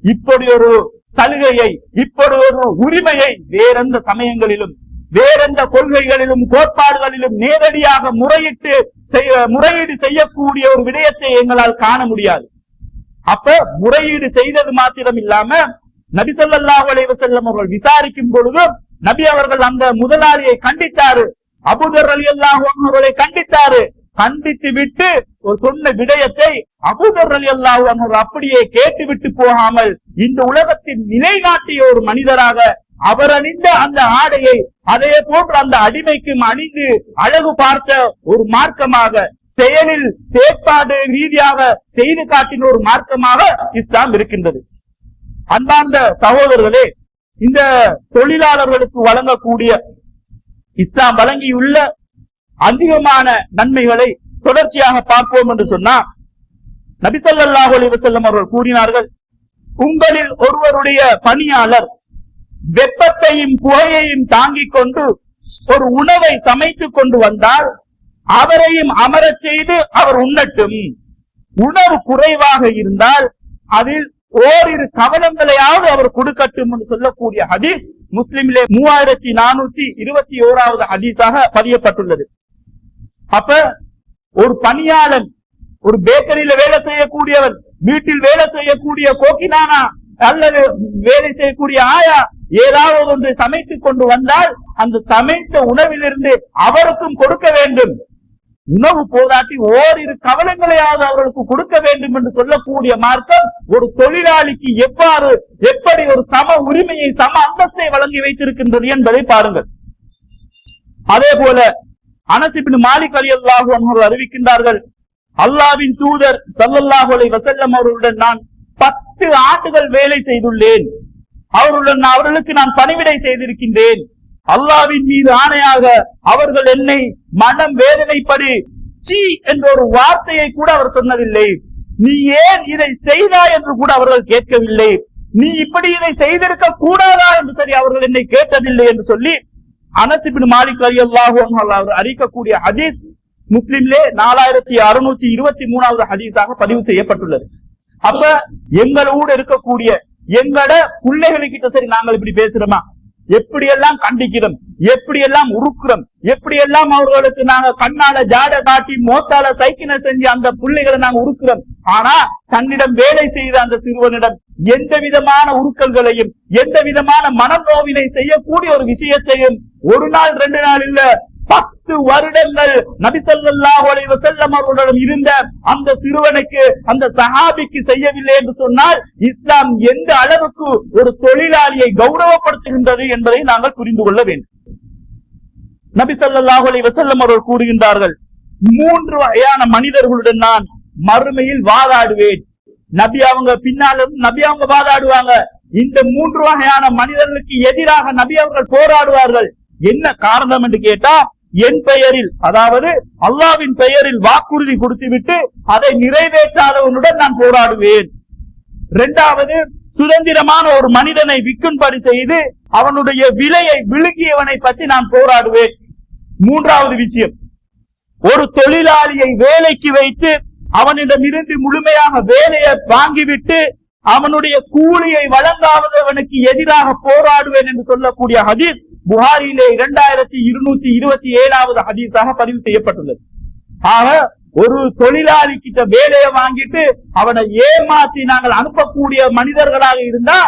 A: இப்படி ஒரு சலுகையை, இப்படி ஒரு உரிமையை வேறெந்த சமயங்களிலும் வேறெந்த கொள்கைகளிலும் கோட்பாடுகளிலும் நேரடியாக முறையீடு செய்யக்கூடிய ஒரு விடயத்தை எங்களால் காண முடியாது. அப்ப முறையீடு செய்தது மாத்திரம் இல்லாம நபி ஸல்லல்லாஹு அலைஹி வஸல்லம் அவர்கள் விசாரிக்கும் பொழுது நபி அவர்கள் அந்த முதலாளியை கண்டித்தாரு, அபூதர் ரலியல்லாஹு அன்ஹு அவர்களை கண்டித்தாரு. கண்டித்து விட்டு சொன்ன விடயத்தை அபூதர் ரலியல்லாஹு அன்ஹு அப்படியே கேட்டு விட்டு போகாமல் இந்த உலகத்தின் நிலைநாட்டிய ஒரு மனிதராக அவர் அணிந்த அந்த ஆடையை அதே போன்று அந்த அடிமைக்கும் அணிந்து அழகு பார்த்த ஒரு மார்க்கமாக, செயலில் செயற்பாடு ரீதியாக செய்து காட்டின ஒரு மார்க்கமாக இஸ்லாம் இருக்கின்றது. அன்பார்ந்த சகோதரர்களே, இந்த தொழிலாளர்களுக்கு வழங்கக்கூடிய இஸ்லாம் வழங்கியுள்ள அதிகமான நன்மைகளை தொடர்ச்சியாக பார்ப்போம் என்று சொன்னார். நபி ஸல்லல்லாஹு அலைஹி வஸல்லம் அவர்கள் கூறினார்கள், உங்களில் ஒருவருடைய பணியாளர் வெப்பத்தையும் புகையையும் தாங்கிக் கொண்டு ஒரு உணவை சமைத்துக் கொண்டு வந்தால் அவரையும் அமரச் செய்து அவர் உண்ணட்டும். உணவு குறைவாக இருந்தால் அதில் ஓரிரு கவனங்களையாவது அவர் கொடுக்கட்டும் என்று சொல்லக்கூடிய ஹதீஸ் முஸ்லிமிலே 3421வது ஹதீஸாக பதியப்பட்டுள்ளது. அப்ப ஒரு பணியாளன், ஒரு பேக்கரியில வேலை செய்யக்கூடியவன், வீட்டில் வேலை செய்யக்கூடிய கோக்கினானா அல்லது வேலை செய்யக்கூடிய ஆயா ஏதாவது ஒன்று சமைத்துக் கொண்டு வந்தால் அந்த சமைத்த உணவிலிருந்து அவருக்கும் கொடுக்க வேண்டும். உணவு போதாட்டி ஓரிரு கவனங்களையாவது அவர்களுக்கு கொடுக்க வேண்டும் என்று சொல்லக்கூடிய மார்க்கம் ஒரு தொழிலாளிக்கு எப்படி ஒரு சம உரிமையை, சம அந்தஸ்தை வழங்கி வைத்திருக்கின்றது என்பதை பாருங்கள். அதே போல அனஸ் இப்னு மாலிக் ரலியல்லாஹு அன்ஹு அறிவிக்கின்றார்கள், அல்லாஹ்வின் தூதர் ஸல்லல்லாஹு அலைஹி வஸல்லம் அவர்களுடன் நான் 10 ஆண்டுகள் வேலை செய்துள்ளேன். அவர்களுக்கு நான் பணிவிடை செய்திருக்கின்றேன். அல்லாஹ்வின் மீது ஆணையாக அவர்கள் என்னை மனம் வேதனைப்படி சீ என்ற ஒரு வார்த்தையை கூட அவர் சொன்னதில்லை. நீ ஏன் இதை செய்தாய் என்று கூட அவர்கள் கேட்கவில்லை. நீ இப்படி இதை செய்திருக்க கூடாதா என்று சரி அவர்கள் என்னை கேட்டதில்லை என்று சொல்லி அனஸ் இப்னு மாலிக் ரலியல்லாஹு அன்ஹு அவர் அறிவிக்கக்கூடிய ஹதீஸ் முஸ்லிம்லே 4623வது ஹதீஸாக பதிவு செய்யப்பட்டுள்ளது. அப்ப எங்களோடு இருக்கக்கூடிய எங்கட பிள்ளைகளுக்கிட்ட சரி நாங்கள் இப்படி பேசுறோமா, எப்படியெல்லாம் கண்டிக்கிறோம், எப்படியெல்லாம் உருக்குறோம், எப்படியெல்லாம் அவர்களுக்கு நாங்க கண்ணால ஜாட காட்டி மோத்தால சைக்கினை செஞ்சு அந்த பிள்ளைகளை நாங்க உருக்குறோம். ஆனா தன்னிடம் வேலை செய்த அந்த சிறுவனிடம் எந்த விதமான உருக்கல்களையும் எந்த விதமான மனநோவினை செய்யக்கூடிய ஒரு விஷயத்தையும் ஒரு நாள் 2 நாள் இல்ல 10 வருடங்கள் நபி ஸல்லல்லாஹு அலைஹி வஸல்லம் அவர்களுடன் இருந்த அந்த சிறுவனுக்கு, அந்த சஹாபிக்கு செய்யவில்லை என்று சொன்னால் இஸ்லாம் எந்த அளவுக்கு ஒரு தொழிலாளியை கௌரவப்படுத்துகின்றது என்பதை நாங்கள் புரிந்து கொள்ள வேண்டும். நபி ஸல்லல்லாஹு அலைஹி வஸல்லம் அவர்கள் கூறுகின்றார்கள், 3 வகையான மனிதர்களுடன் நான் மறுமையில் வாதாடுவேன். நபி அவங்க பின்னால நபி அவங்க வாதாடுவாங்க. இந்த 3 வகையான மனிதர்களுக்கு எதிராக நபி அவர்கள் போராடுவார்கள். என்ன காரணம் என்று கேட்டா, என் பெயரில், அதாவது அல்லாஹ்வின் பெயரில் வாக்குறுதி கொடுத்துவிட்டு அதை நிறைவேற்றாதவனுடன் நான் போராடுவேன். 2வது, சுதந்திரமான ஒரு மனிதனை விற்கும்படி செய்து அவனுடைய விலையை விழுங்கியவனை பற்றி நான் போராடுவேன். 3வது விஷயம், ஒரு தொழிலாளியை வேலைக்கு வைத்து அவனிடமிருந்து முழுமையாக வேலையை வாங்கிவிட்டு அவனுடைய கூலியை வழங்காதவனுக்கு எதிராக போராடுவேன் என்று சொல்லக்கூடிய ஹதீஸ் புகாரியிலே 2227வது ஹதீஸாக பதிவு செய்யப்பட்டுள்ளது. ஆக ஒரு தொழிலாளி கிட்ட வேலையை வாங்கிட்டு அவனை ஏமாத்தி நாங்கள் அனுப்பக்கூடிய மனிதர்களாக இருந்தா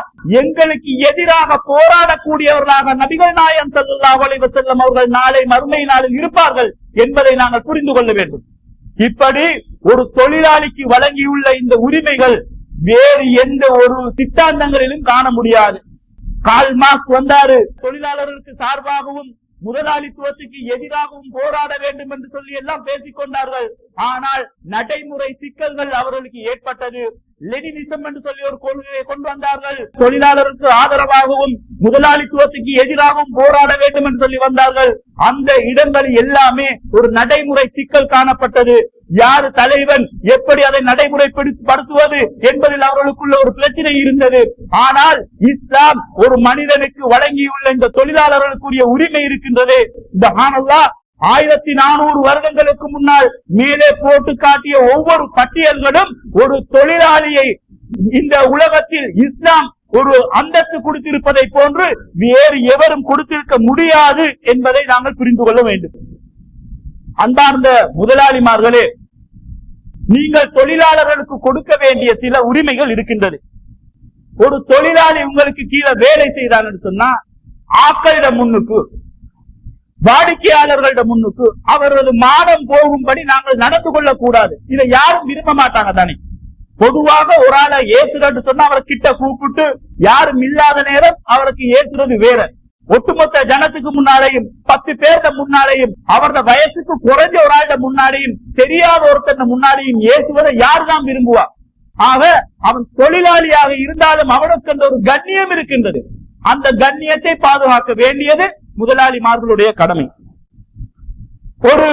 A: எங்களுக்கு எதிராக போராடக்கூடியவர்களாக நபிகள் நாயகம் ஸல்லல்லாஹு அலைஹி வஸல்லம் அவர்கள் நாளை மறுமை நாளில் இருப்பார்கள் என்பதை நாங்கள் புரிந்து கொள்ள வேண்டும். இப்படி ஒரு தொழிலாளிக்கு வழங்கியுள்ள இந்த உரிமைகள் வேறு எந்த ஒரு சித்தாந்தங்களிலும் காண முடியாது. கார்ல் மார்க்ஸ் வந்தாரு, தொழிலாளர்களுக்கு சார்பாகவும் முதலாளித்துவத்துக்கு எதிராகவும் போராட வேண்டும் என்று சொல்லி எல்லாம் பேசிக்கொண்டார்கள். ஆனால் நடைமுறை சிக்கல்கள் அவர்களுக்கு ஏற்பட்டது. லெனினிசம் என்று சொல்லி ஒரு கொள்கையை கொண்டு வந்தார்கள். தொழிலாளருக்கு ஆதரவாகவும் முதலாளித்துவத்துக்கு எதிராகவும் போராட வேண்டும் என்று சொல்லி வந்தார்கள். அந்த இடங்கள் எல்லாமே ஒரு நடைமுறை சிக்கல் காணப்பட்டது. யாரு தலைவன், எப்படி அதை நடைமுறைப்படுத்துவது என்பதில் அவர்களுக்குள்ள ஒரு பிரச்சனை இருந்தது. ஆனால் இஸ்லாம் ஒரு மனிதனுக்கு வழங்கியுள்ள இந்த தொழிலாளர்களுக்குரிய உரிமை இருக்கின்றது. சுப்ஹானல்லாஹ், 1400 வருடங்களுக்கு முன்னால் மேலே போட்டு காட்டிய ஒவ்வொரு பட்டியல்களும் ஒரு தொழிலாளியை இந்த உலகத்தில் இஸ்லாம் ஒரு அந்தஸ்து கொடுத்திருப்பதை போன்று வேறு எவரும் கொடுத்திருக்க முடியாது என்பதை நாங்கள் புரிந்து கொள்ள வேண்டும். அன்பார்ந்த முதலாளிமார்களே, நீங்கள் தொழிலாளர்களுக்கு கொடுக்க வேண்டிய சில உரிமைகள் இருக்கின்றது. ஒரு தொழிலாளி உங்களுக்கு கீழே வேலை செய்தான்னு சொன்னா, ஆக்களிடம் முன்னுக்கு, வாடிக்கையாளர்களிடம் முன்னுக்கு அவரது மானம் போகும்படி நாங்கள் நடந்து கொள்ள கூடாது. இதை யாரும் விரும்ப மாட்டாங்க தானே. பொதுவாக ஒரு ஆளை ஏசுறது சொன்னா அவரை கிட்ட கூப்பிட்டு யாரும் இல்லாத நேரம் அவருக்கு ஏசுறது வேற. ஒட்டுமொத்த ஜனத்துக்கு முன்னாலேயும் 10 பேர்ட முன்னாலேயும் அவரது வயசுக்கு குறைஞ்ச ஒரு ஆள்ட முன்னாடியும் தெரியாத ஒருத்தர் முன்னாடியும் ஏசுவதை யாருதான் விரும்புவா? ஆக அவன் தொழிலாளியாக இருந்தாலும் அவனுக்கு ஒரு கண்ணியம் இருக்கின்றது. அந்த கண்ணியத்தை பாதுகாக்க வேண்டியது முதலாளிமார்களுடைய கடமை. ஒரு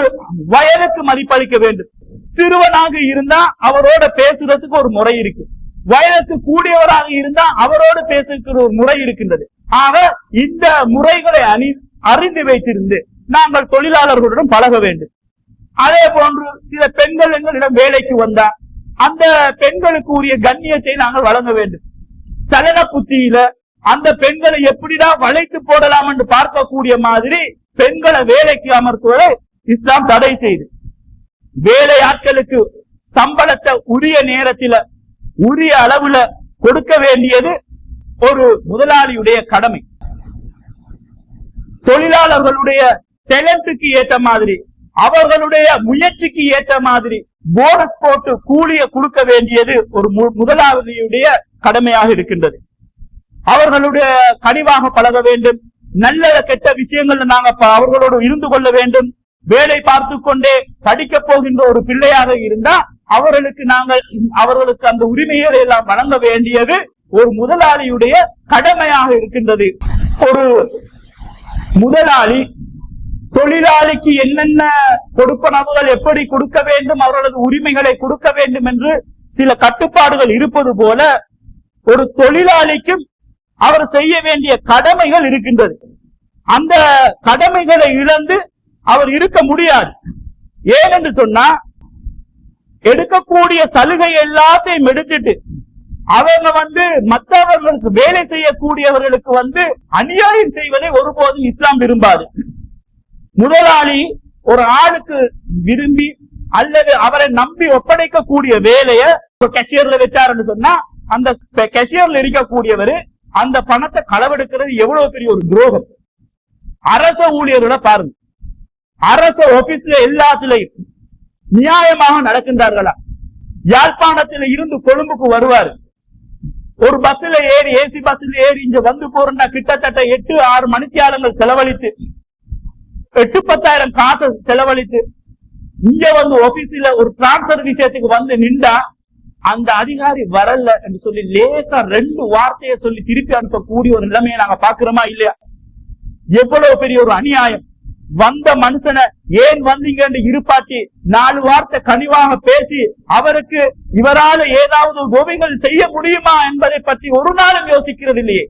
A: வயதுக்கு மதிப்பளிக்க வேண்டும். சிறுவனாக இருந்தா அவரோட பேசுறதுக்கு ஒரு முறை இருக்கு. வயதுக்கு கூடியவராக இருந்தா அவரோடு பேசுறதுக்கு ஒரு முறை இருக்கின்றது. ஆக இந்த முறைகளை அறிந்து வைத்திருந்து நாங்கள் தொழிலாளர்களுடன் பழக வேண்டும். அதே போன்று சில பெண்கள் எங்களிடம் வேலைக்கு வந்தா அந்த பெண்களுக்கு உரிய கண்ணியத்தை நாங்கள் வழங்க வேண்டும். சலன புத்தியில அந்த பெண்களை எப்படிதான் வளைத்து போடலாம் என்று பார்க்கக்கூடிய மாதிரி பெண்களை வேலைக்கு அமர்த்துவதை இஸ்லாம் தடை செய்து, வேலை ஆட்களுக்கு சம்பளத்தை உரிய நேரத்தில் உரிய அளவுல கொடுக்க வேண்டியது ஒரு முதலாளியுடைய கடமை. தொழிலாளர்களுடைய டேலண்ட்டுக்கு ஏற்ற மாதிரி, அவர்களுடைய முயற்சிக்கு ஏற்ற மாதிரி போனஸ் போட்டு கூலியை கொடுக்க வேண்டியது ஒரு முதலாளியுடைய கடமையாக இருக்கின்றது. அவர்களுடைய கனிவாக பழக வேண்டும். நல்ல கெட்ட விஷயங்கள் நாங்க அவர்களோடு இருந்து கொள்ள வேண்டும். வேலை பார்த்து கொண்டே படிக்க போகின்ற ஒரு பிள்ளையாக இருந்தா அவர்களுக்கு அந்த உரிமைகளை எல்லாம் வழங்க வேண்டியது ஒரு முதலாளியுடைய கடமையாக இருக்கின்றது. ஒரு முதலாளி தொழிலாளிக்கு என்னென்ன கொடுப்பனவுகள் எப்படி கொடுக்க வேண்டும், அவர்களது உரிமைகளை கொடுக்க வேண்டும் என்று சில கட்டுப்பாடுகள் இருப்பது போல ஒரு தொழிலாளிக்கும் அவர் செய்ய வேண்டிய கடமைகள் இருக்கின்றது. அந்த கடமைகளை இழந்து அவர் இருக்க முடியாது. ஏனென்று சொன்னா, எடுக்கக்கூடிய சலுகை எல்லாத்தையும் எடுத்துட்டு அவங்க மற்றவர்களுக்கு வேலை செய்யக்கூடியவர்களுக்கு அநியாயம் செய்வதை ஒருபோதும் இஸ்லாம் விரும்பாது. முதலாளி ஒரு ஆளுக்கு விரும்பி அல்லது அவரை நம்பி ஒப்படைக்கக்கூடிய வேலைய ஒரு கேஷியர்ல வச்சாருன்னு சொன்னா, அந்த கேஷியர்ல இருக்கக்கூடியவரு அந்த பணத்தை களவெடுக்கிறது எவ்வளவு பெரிய ஒரு துரோகம். அரச ஊழியர்களை பாருங்க, அரச ஆபீஸ்ல எல்லாத்திலையும் நியாயமாக நடக்கின்றார்களா? யாழ்ப்பாணத்துல இருந்து கொழும்புக்கு வருவாரு, ஒரு பஸ்ல ஏறி ஏசி பஸ்ல ஏறி இங்க போறா கிட்டத்தட்ட 8-6 மணித்தியாலங்கள் செலவழித்து 8-10,000 காசை செலவழித்து இங்க ஆபீஸ்ல ஒரு டிரான்ஸ்பர் விஷயத்துக்கு நின்றா அந்த அதிகாரி வரல என்று சொல்லி லேசா 2 வார்த்தையை சொல்லி திருப்பி அனுப்பக்கூடிய ஒரு நிலைமையை நாங்க பாக்குறோமா இல்லையா? எவ்வளவு பெரிய ஒரு அநியாயம். வந்த மனுஷனை ஏன் வந்தீங்கன்னு இருப்பாட்டி 4 வார்த்தை கனிவாக பேசி அவருக்கு இவரால ஏதாவது உதவிகள் செய்ய முடியுமா என்பதை பற்றி ஒரு நாளும் யோசிக்கிறது இல்லையே.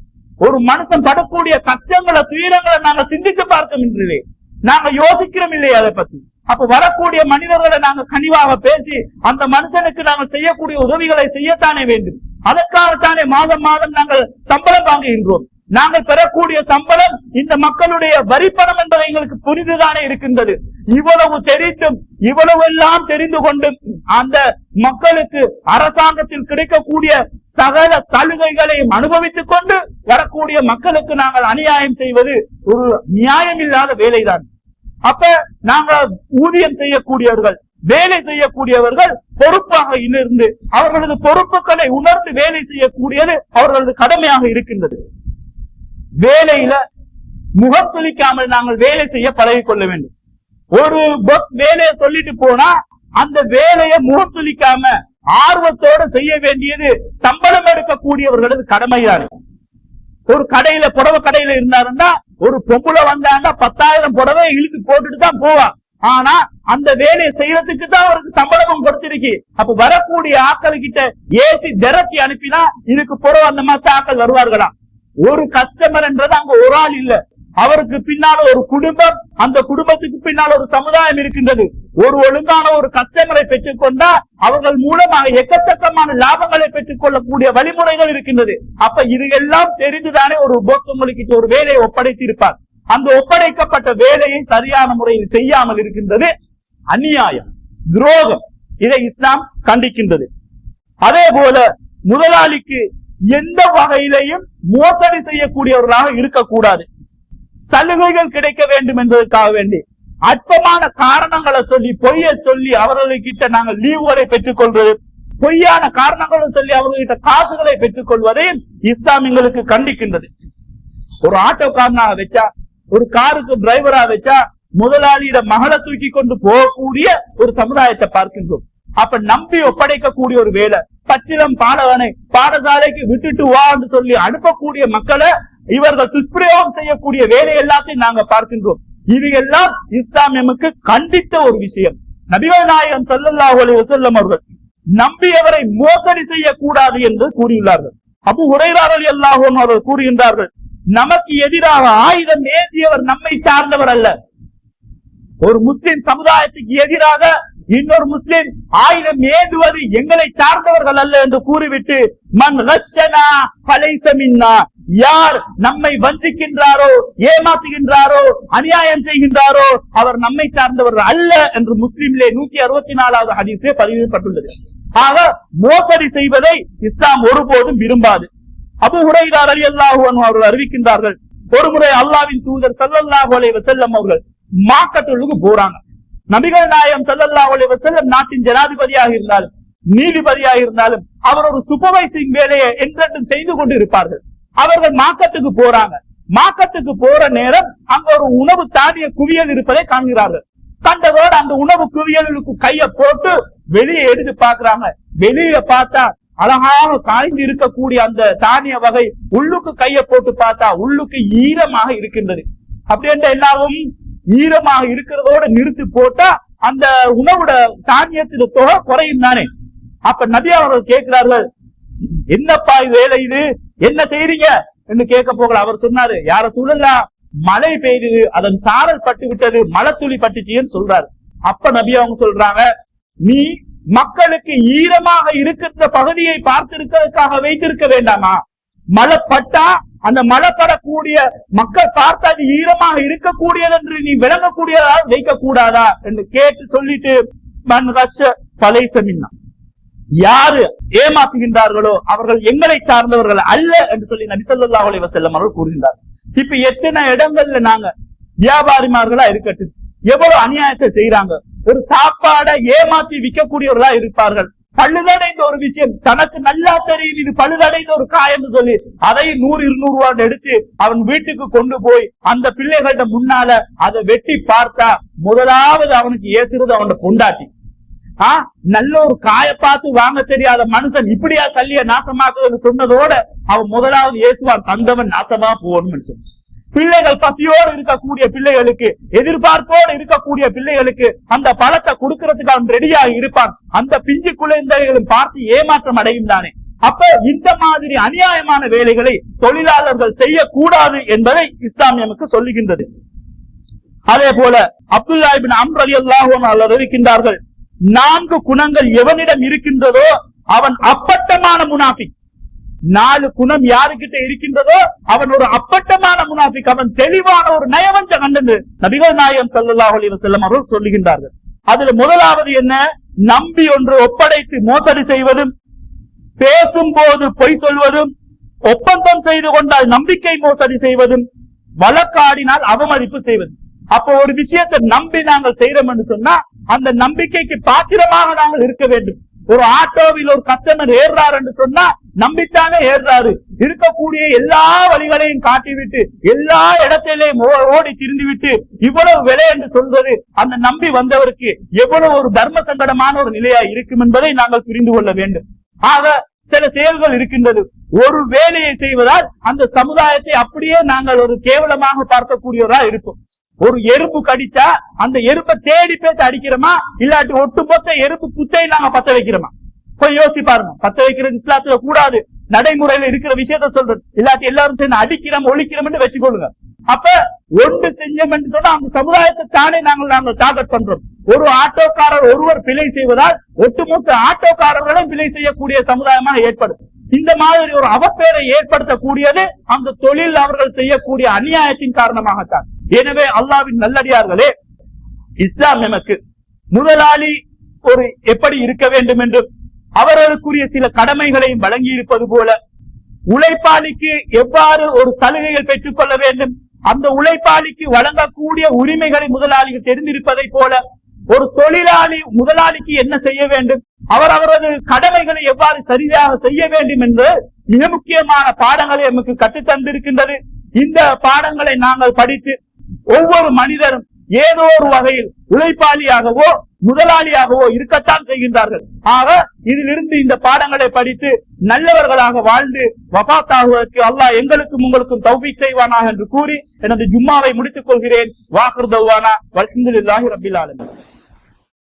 A: ஒரு மனுஷன் படக்கூடிய கஷ்டங்களை துயரங்களை நாங்கள் சிந்தித்து பார்க்க நாங்க யோசிக்கிறோம் இல்லையே அதை பத்தி. அப்ப வரக்கூடிய மனிதர்களை நாங்க கனிவாக பேசி அந்த மனுஷனுக்கு நாங்கள் செய்யக்கூடிய உதவிகளை செய்யத்தானே வேண்டும். அதற்காகத்தானே மாதம் மாதம் நாங்கள் சம்பளம் வாங்குகின்றோம். நாங்கள் பெறக்கூடிய சம்பளம் இந்த மக்களுடைய வரிப்பணம் என்பதை எங்களுக்கு புரிந்துதானே இருக்கின்றது. இவ்வளவு தெரிந்தும் இவ்வளவு எல்லாம் தெரிந்து கொண்டும் அந்த மக்களுக்கு அரசாங்கத்தில் கிடைக்கக்கூடிய சகல சலுகைகளையும் அனுபவித்துக் கொண்டு வரக்கூடிய மக்களுக்கு நாங்கள் அநியாயம் செய்வது ஒரு நியாயம் இல்லாத வேலைதான். அப்ப நாங்க ஊதியம் செய்யக்கூடியவர்கள், வேலை செய்யக்கூடியவர்கள் பொறுப்பாக இருந்து அவர்களது பொறுப்புகளை உணர்ந்து வேலை செய்யக்கூடியது அவர்களது கடமையாக இருக்கின்றது. வேலையில முகம் சுளிக்காமல் நாங்கள் வேலை செய்ய பழகிக் கொள்ள வேண்டும். ஒரு பஸ் வேலையை சொல்லிட்டு போனா அந்த வேலையை முகம் சுளிக்காம ஆர்வத்தோட செய்ய வேண்டியது சம்பளம் எடுக்கக்கூடியவர்களது கடமைதானே. ஒரு கடையில புடவை கடையில இருந்தாருன்னா ஒரு பொம்பளை வந்தாங்கன்னா 10,000 புடவை இழுத்து போட்டுட்டு தான் போவா. ஆனா அந்த வேலையை செய்யறதுக்கு தான் அவருக்கு சம்பளமும் கொடுத்திருக்கு. அப்ப வரக்கூடிய ஆக்கள் கிட்ட ஏசி திரட்டி அனுப்பினா இதுக்கு புறவு அந்த மத்த ஆக்கள் வருவார்களா? ஒரு கஸ்டமர் என்றது அங்க ஒரு ஆள் இல்ல, அவருக்கு பின்னால ஒரு குடும்பம், அந்த குடும்பத்துக்கு பின்னால் ஒரு சமுதாயம் இருக்கின்றது. ஒரு ஒழுங்கான ஒரு கஸ்டமரை பெற்றுக்கொண்டா அவர்கள் மூலமாக எக்கச்சக்கமான லாபங்களை பெற்றுக் கொள்ளக்கூடிய வழிமுறைகள் இருக்கின்றது. அப்ப இது எல்லாம் தெரிந்துதானே ஒரு போஸ் உங்களுக்கு ஒரு வேலையை ஒப்படைத்திருப்பார். அந்த ஒப்படைக்கப்பட்ட வேலையை சரியான முறையில் செய்யாமல் இருக்கின்றது அநியாயம், துரோகம். இதை இஸ்லாம் கண்டிக்கின்றது. அதே போல முதலாளிக்கு எந்த வகையிலையும் மோசடி செய்யக்கூடியவர்களாக இருக்கக்கூடாது. சலுகைகள் கிடைக்க வேண்டும் என்பதற்காக வேண்டி அற்பமான காரணங்களை சொல்லி பொய்யை சொல்லி அவர்களிட்ட நாங்கள் லீவுகளை பெற்றுக் கொள்வது, பொய்யான காரணங்களை சொல்லி அவர்களிட்ட காசுகளை பெற்றுக் கொள்வதையும் இஸ்லாம் எங்களுக்கு கண்டிக்கின்றது. ஒரு ஆட்டோக்காரனாக வச்சா, ஒரு காருக்கு டிரைவரா வச்சா முதலாளியிட மகளை தூக்கி கொண்டு போகக்கூடிய ஒரு சமுதாயத்தை பார்க்கின்றோம். அப்ப நம்பி ஒப்படைக்கக்கூடிய ஒரு வேலை, பச்சிலம் பாலகனை பாடசாலைக்கு விட்டுட்டு வான்னு சொல்லி அனுப்பக்கூடிய மக்களை இவர்கள் துஷ்பிரயோகம் செய்யக்கூடிய வேலை எல்லாத்தையும் நாங்க பார்க்கின்றோம். இது எல்லாம் இஸ்லாம் நமக்கு கண்டித்த ஒரு விஷயம். நபிகள் நாயகம் ஸல்லல்லாஹு அலைஹி வஸல்லம் அவர்கள் நம்பியவரை மோசடி செய்யக்கூடாது என்று கூறியுள்ளார்கள். அபூ ஹுரைரா ரலியல்லாஹு அன்ஹு அவர்கள் கூறுகின்றார்கள், நமக்கு எதிராக ஆயுதம் ஏந்தியவர் நம்மை சார்ந்தவர் அல்ல. ஒரு முஸ்லிம் சமுதாயத்துக்கு எதிராக இன்னொரு முஸ்லிம் ஆயுதம் ஏந்துவது எங்களை சார்ந்தவர்கள் அல்ல என்று கூறிவிட்டு, மன் கஷனா ஃபலைஸ மின்னா, யார் நம்மை வஞ்சிக்கின்றாரோ, ஏமாத்துகின்றாரோ, அநியாயம் செய்கின்றாரோ அவர் நம்மை சார்ந்தவர்கள் அல்ல என்று முஸ்லிமிலே 164வது ஹதீஸிலே பதிவுபட்டுள்ளது. ஆக மோசடி செய்வதை இஸ்லாம் ஒருபோதும் விரும்பாது. அபூ ஹுரைரா ரலியல்லாஹு அன்ஹு அவர்கள் அறிவிக்கின்றார்கள், ஒருமுறை அல்லாஹ்வின் தூதர் ஸல்லல்லாஹு அலைஹி வஸல்லம் அவர்கள் மாக்கத்துக்கு போறாங்க. நபிகள் நாயகம் ஸல்லல்லாஹு அலைஹி வஸல்லம் நாட்டின் ஜனாதிபதியாக இருந்தாலும் நீதிபதியாக இருந்தாலும் அவர் ஒரு சூப்பர்வைசிங் வேலையை என்றென்றும் செய்து கொண்டு இருப்பார்கள். அவர்கள் மாக்கத்துக்கு போறாங்க. மாக்கத்துக்கு போற நேரம் அங்க ஒரு உணவு தானிய குவியல் இருப்பதை காண்கிறார்கள். கண்டதோடு அந்த உணவு குவியலுக்கு கைய போட்டு வெளியே எடுத்து பாக்குறாங்க. வெளியில பார்த்தா அழகாக காய்ந்து இருக்கக்கூடிய அந்த தானிய வகை உள்ளுக்கு கைய போட்டு பார்த்தா உள்ளுக்கு ஈரமாக இருக்கின்றது. அப்படி என்ற எல்லாரும் ஈரமாக இருக்கிறதோட நிறுத்தி போட்டா அந்த உணவோட தானியத்தில தொகை குறையும் தானே. அப்ப நபி அவர்கள் கேட்கிறார்கள், என்னப்பா இது வேலை, இது என்ன செய்றீங்க என்று கேட்க போகல. அவர் சொன்னாரு, யார சூழல்லா மழை பெய்தது, அதன் சாரல் பட்டு விட்டது, மழை துளி பட்டுச்சுன்னு சொல்றாரு. அப்ப நபி அவங்க சொல்றாங்க, நீ மக்களுக்கு ஈரமாக இருக்கின்ற பகுதியை பார்த்திருக்கிறதுக்காக வைத்திருக்க வேண்டாமா? மழை பட்டா அந்த மழை படக்கூடிய மக்கள் பார்த்து அது ஈரமாக இருக்கக்கூடியது என்று நீ விளங்கக்கூடியதாக வைக்க கூடாதா என்று கேட்டு சொல்லிட்டு, மன் கஷ ஃபலைஸ மின்னா, யாரு ஏமாத்துகின்றார்களோ அவர்கள் எங்களை சார்ந்தவர்கள் அல்ல என்று சொல்லி நபி ஸல்லல்லாஹு அலைஹி வஸல்லம் அவர்கள் கூறுகின்றார். இப்ப எத்தனை இடங்கள்ல நாங்க வியாபாரிமார்களா இருக்கட்டும் எவ்வளவு அநியாயத்தை செய்யறாங்க. ஒரு சாப்பாடை ஏமாத்தி விற்கக்கூடியவர்களா இருப்பார்கள். பழுதடைந்த ஒரு விஷயம் தனக்கு நல்லா தெரியும், இது பழுதடைந்த ஒரு காயம் சொல்லி அதை 100-200 ரூபாய் எடுத்து அவன் வீட்டுக்கு கொண்டு போய் அந்த பிள்ளைகள்ட்ட முன்னால அதை வெட்டி பார்த்தா முதலாவது அவனுக்கு ஏசுறது அவனோட பொண்டாட்டி. நல்ல ஒரு காய பார்த்து வாங்க தெரியாத மனுஷன் இப்படியா சல்லிய நாசமாக்குன்னு சொன்னதோட அவன் முதலாவது ஏசுவான், தந்தவன் நாசமா போகணும்னு சொல்லி. பிள்ளைகள் பசியோடு இருக்கக்கூடிய பிள்ளைகளுக்கு, எதிர்பார்ப்போடு இருக்கக்கூடிய பிள்ளைகளுக்கு அந்த பழத்தை கொடுக்கறதுக்கு அவன் ரெடியாக இருப்பான். அந்த பிஞ்சு குழந்தைகளும் பார்த்து ஏமாற்றம் அடையும் தானே. அப்ப இந்த மாதிரி அநியாயமான வேலைகளை தொழிலாளர்கள் செய்யக்கூடாது என்பதை இஸ்லாம் நமக்கு சொல்லுகின்றது. அதே போல அப்துல்லா இப்னு அம்ர் ரலியல்லாஹு அன்ஹு இருக்கின்றார்கள், 4 குணங்கள் எவனிடம் இருக்கின்றதோ அவன் அப்பட்டமான முனாஃபிக். 4 குணம் யாருக்கிட்ட இருக்கின்றதோ அவன் ஒரு அப்பட்டமான முனாஃபிக், அவன் தெளிவான ஒரு நயவஞ்ச கண்டு நபிகள் நாயகம் ஸல்லல்லாஹு அலைஹி வஸல்லம் அவர்கள் சொல்லுகின்றார்கள். அதுல முதலாவது என்ன? நம்பி ஒன்று ஒப்படைத்து மோசடி செய்வதும், பேசும்போது பொய் சொல்வதும், ஒப்பந்தம் செய்து கொண்டால் நம்பிக்கை மோசடி செய்வதும், வழக்காடினால் அவமதிப்பு செய்வது. அப்போ ஒரு விஷயத்தை நம்பி நாங்கள் செய்யறோம் என்று சொன்னா அந்த நம்பிக்கைக்கு பாத்திரமாக நாங்கள் இருக்க வேண்டும். ஒரு ஆட்டோவில் ஒரு கஸ்டமர் ஏறார் என்று சொன்னா நம்பித்தானே ஏறுறாரு. இருக்கக்கூடிய எல்லா வழிகளையும் காட்டிவிட்டு எல்லா இடத்திலையும் ஓடி திரிந்து விட்டு இவ்வளவு விலை என்று சொல்வது அந்த நம்பி வந்தவருக்கு எவ்வளவு ஒரு தர்ம சங்கடமான ஒரு நிலையா இருக்கும் என்பதை நாங்கள் புரிந்து கொள்ள வேண்டும். ஆக சில செயல்கள் இருக்கின்றது. ஒரு வேலையை செய்வதால் அந்த சமுதாயத்தை அப்படியே நாங்கள் ஒரு கேவலமாக பார்க்கக்கூடியவரா இருப்போம். ஒரு எறும்பு கடிச்சா அந்த எறும்பை தேடி போய் அடிக்கிறோமா, இல்லாட்டி ஒட்டுமொத்த எறும்பு புத்தை நாங்க பத்த வைக்கிறோமா? போய் யோசிச்சு பாருங்க. பத்த வைக்கிறது இஸ்லாத்துல கூடாது, நடைமுறையில இருக்கிற விஷயத்த சொல்றது. இல்லாட்டி எல்லாரும் சேர்ந்து அடிக்கிறோம் ஒழிக்கிறோம் வச்சுக்கொள்ளுங்க. அப்ப ஒன்று செஞ்சோம் என்று சொன்னா அந்த சமுதாயத்தை தானே நாங்கள் டார்கெட் பண்றோம். ஒரு ஆட்டோக்காரர் ஒருவர் பிழை செய்வதால் ஒட்டுமொத்த ஆட்டோக்காரர்களும் பிழை செய்யக்கூடிய சமுதாயமாக ஏற்படும். இந்த மாதிரி ஒரு அவப்பேரை ஏற்படுத்தக்கூடியது அந்த தொழில் அவர்கள் செய்யக்கூடிய அநியாயத்தின் காரணமாகத்தான். எனவே அல்லாஹ்வின் நல்லடியார்களே, இஸ்லாம் நமக்கு முதலாளி ஒரு எப்படி இருக்க வேண்டும் என்றும் அவர்களுக்குரிய சில கடமைகளையும் வழங்கி இருப்பது போல, உழைப்பாளிக்கு எவ்வாறு ஒரு சலுகைகள் பெற்றுக் கொள்ள வேண்டும், அந்த உழைப்பாளிக்கு வழங்கக்கூடிய உரிமைகளை முதலாளிகள் தெரிந்திருப்பதை போல, ஒரு தொழிலாளி முதலாளிக்கு என்ன செய்ய வேண்டும், அவரது கடமைகளை எவ்வாறு சரியாக செய்ய வேண்டும் என்று மிக முக்கியமான பாடங்களை நமக்கு கற்றுத்தந்திருக்கின்றது. இந்த பாடங்களை நாங்கள் படித்து ஒவ்வொரு மனிதரும் ஏதோ ஒரு வகையில் உழைப்பாளியாகவோ முதலாளியாகவோ இருக்கத்தான் செய்கின்றார்கள். ஆக இதிலிருந்து இந்த பாடங்களை படித்து நல்லவர்களாக வாழ்ந்து வஃபாத்தாகுவதற்கு அல்லாஹ் எங்களுக்கும் உங்களுக்கும் தௌஃபீக் செய்வானாக என்று கூறி எனது ஜும்மாவை முடித்துக் கொள்கிறேன். வாஹிர் தவ்வானா வல்ஹம்துலில்லாஹி ரப்பில் ஆலமீன்.